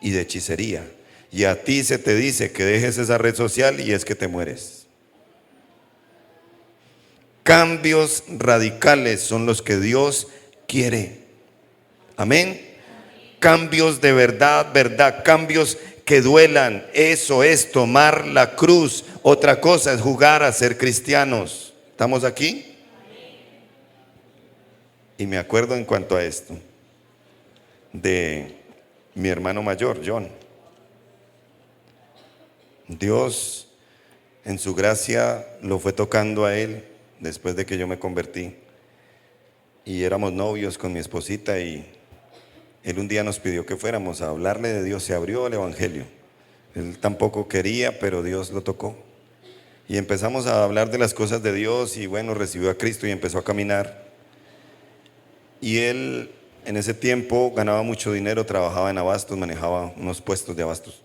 y de hechicería. Y a ti se te dice que dejes esa red social y es que te mueres. Cambios radicales son los que Dios quiere. Amén. Cambios de verdad, verdad, cambios que duelan. Eso es tomar la cruz. Otra cosa es jugar a ser cristianos. ¿Estamos aquí? Y me acuerdo en cuanto a esto de mi hermano mayor, John. Dios en su gracia lo fue tocando a él después de que yo me convertí. Y éramos novios con mi esposita, y él un día nos pidió que fuéramos a hablarle de Dios. Se abrió el evangelio. Él tampoco quería, pero Dios lo tocó. Y empezamos a hablar de las cosas de Dios, y bueno, recibió a Cristo y empezó a caminar. Y él en ese tiempo ganaba mucho dinero, trabajaba en abastos, manejaba unos puestos de abastos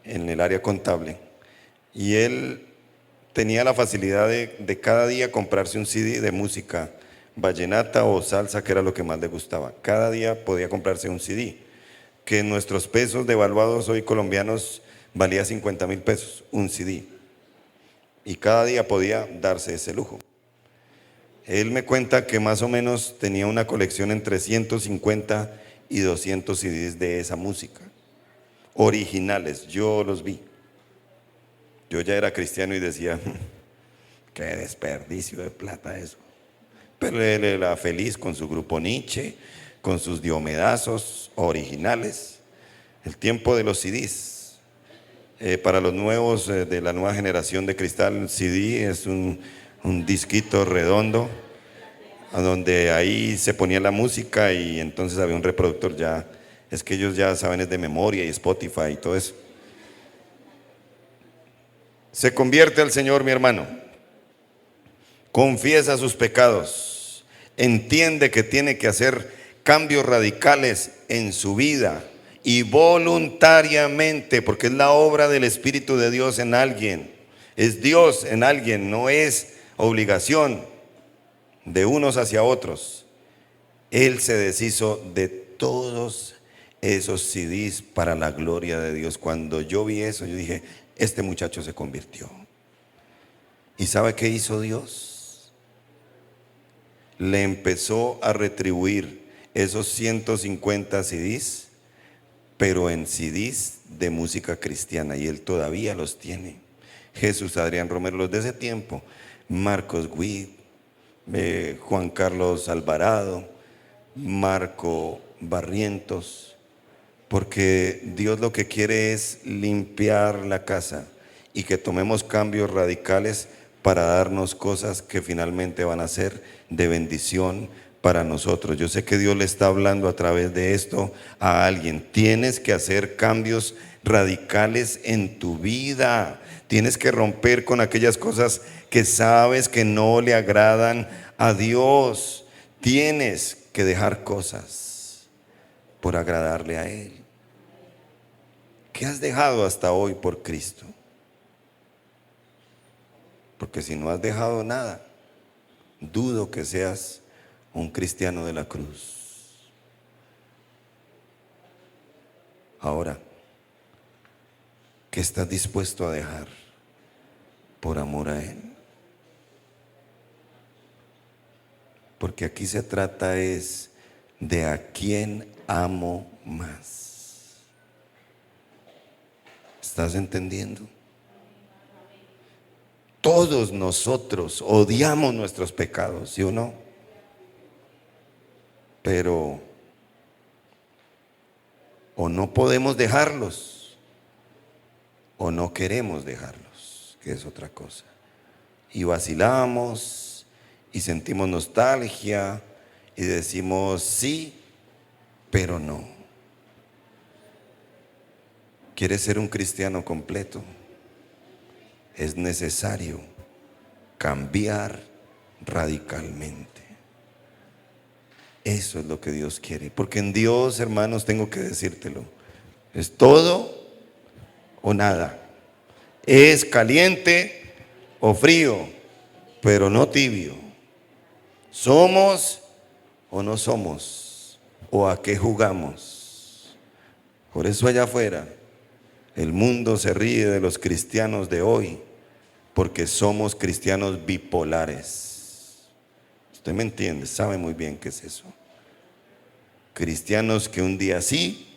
en el área contable. Y él tenía la facilidad de cada día comprarse un CD de música vallenata o salsa, que era lo que más le gustaba. Cada día podía comprarse un CD, que en nuestros pesos devaluados hoy colombianos valía 50,000 pesos, un CD. Y cada día podía darse ese lujo. Él me cuenta que más o menos tenía una colección entre 150 y 200 CDs de esa música, originales. Yo los vi. Yo ya era cristiano y decía, qué desperdicio de plata eso. Pero él era feliz con su grupo Nietzsche, con sus diomedazos originales. El tiempo de los CDs. Para los nuevos, de la nueva generación de cristal, CD es un disquito redondo, a donde ahí se ponía la música y entonces había un reproductor. Ya es que ellos ya saben, es de memoria, y Spotify y todo eso. Se convierte al Señor, mi hermano, confiesa sus pecados, entiende que tiene que hacer cambios radicales en su vida, y voluntariamente, porque es la obra del Espíritu de Dios en alguien. Es Dios en alguien, no es obligación de unos hacia otros. Él se deshizo de todos esos CDs para la gloria de Dios. Cuando yo vi eso, yo dije, este muchacho se convirtió. ¿Y sabe qué hizo Dios? Le empezó a retribuir esos 150 CDs, pero en CDs de música cristiana, y él todavía los tiene. Jesús Adrián Romero, los de ese tiempo, Marcos Witt, Juan Carlos Alvarado, Marco Barrientos, porque Dios lo que quiere es limpiar la casa y que tomemos cambios radicales para darnos cosas que finalmente van a ser de bendición para nosotros. Yo sé que Dios le está hablando a través de esto a alguien. Tienes que hacer cambios radicales en tu vida. Tienes que romper con aquellas cosas que sabes que no le agradan a Dios. Tienes que dejar cosas por agradarle a Él. ¿Qué has dejado hasta hoy por Cristo? Porque si no has dejado nada, dudo que seas un cristiano de la cruz. Ahora, ¿qué estás dispuesto a dejar por amor a Él? Porque aquí se trata es de a quién amo más. ¿Estás entendiendo? Todos nosotros odiamos nuestros pecados, ¿sí o no? Pero o no podemos dejarlos o no queremos dejarlos, que es otra cosa. Y vacilamos y sentimos nostalgia y decimos sí, pero no. ¿Quieres ser un cristiano completo? Es necesario cambiar radicalmente. Eso es lo que Dios quiere. Porque en Dios, hermanos, tengo que decírtelo, es todo o nada. Es caliente o frío, pero no tibio. Somos o no somos, o a qué jugamos. Por eso allá afuera el mundo se ríe de los cristianos de hoy, porque somos cristianos bipolares. Usted me entiende, sabe muy bien qué es eso. Cristianos que un día sí,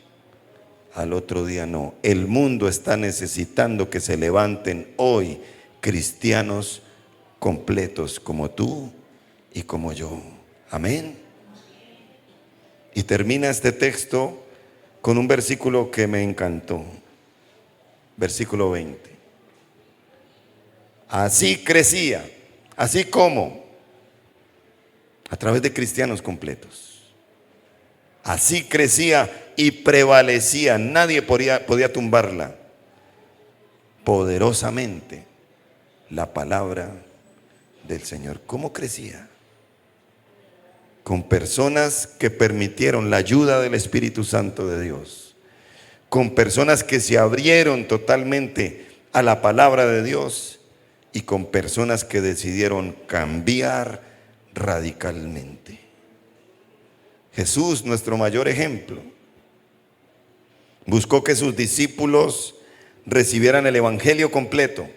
al otro día no. El mundo está necesitando que se levanten hoy cristianos completos como tú y como yo. Amén. Y termina este texto con un versículo que me encantó. Versículo 20. Así crecía, así como a través de cristianos completos. Así crecía y prevalecía, nadie podía tumbarla. Poderosamente la palabra del Señor. ¿Cómo crecía? Con personas que permitieron la ayuda del Espíritu Santo de Dios, con personas que se abrieron totalmente a la palabra de Dios y con personas que decidieron cambiar radicalmente. Jesús, nuestro mayor ejemplo, buscó que sus discípulos recibieran el Evangelio completo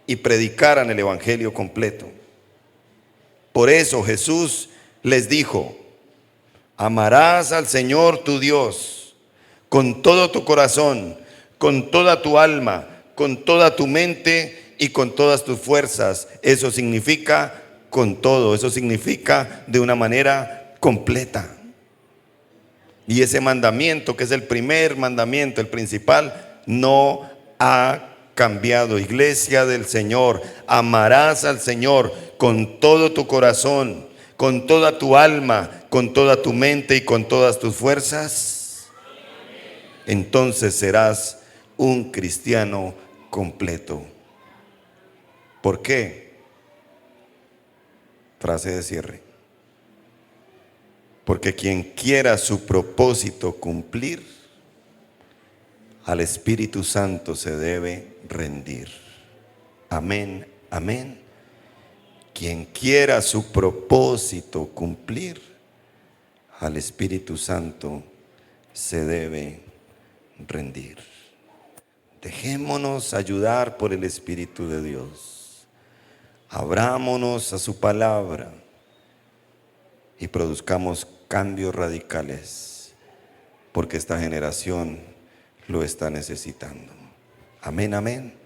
y predicaran el Evangelio completo. Por eso Jesús les dijo: amarás al Señor tu Dios con todo tu corazón, con toda tu alma, con toda tu mente y con todas tus fuerzas. Eso significa con todo, eso significa de una manera completa. Y ese mandamiento, que es el primer mandamiento, el principal, no ha cambiado. Iglesia del Señor, amarás al Señor con todo tu corazón, con toda tu alma, con toda tu mente y con todas tus fuerzas. Entonces serás un cristiano completo. ¿Por qué? Frase de cierre. Porque quien quiera su propósito cumplir, al Espíritu Santo se debe rendir. Amén, amén. Quien quiera su propósito cumplir, al Espíritu Santo se debe rendir. Dejémonos ayudar por el Espíritu de Dios. Abrámonos a su palabra y produzcamos cambios radicales, porque esta generación lo está necesitando. Amén, amén.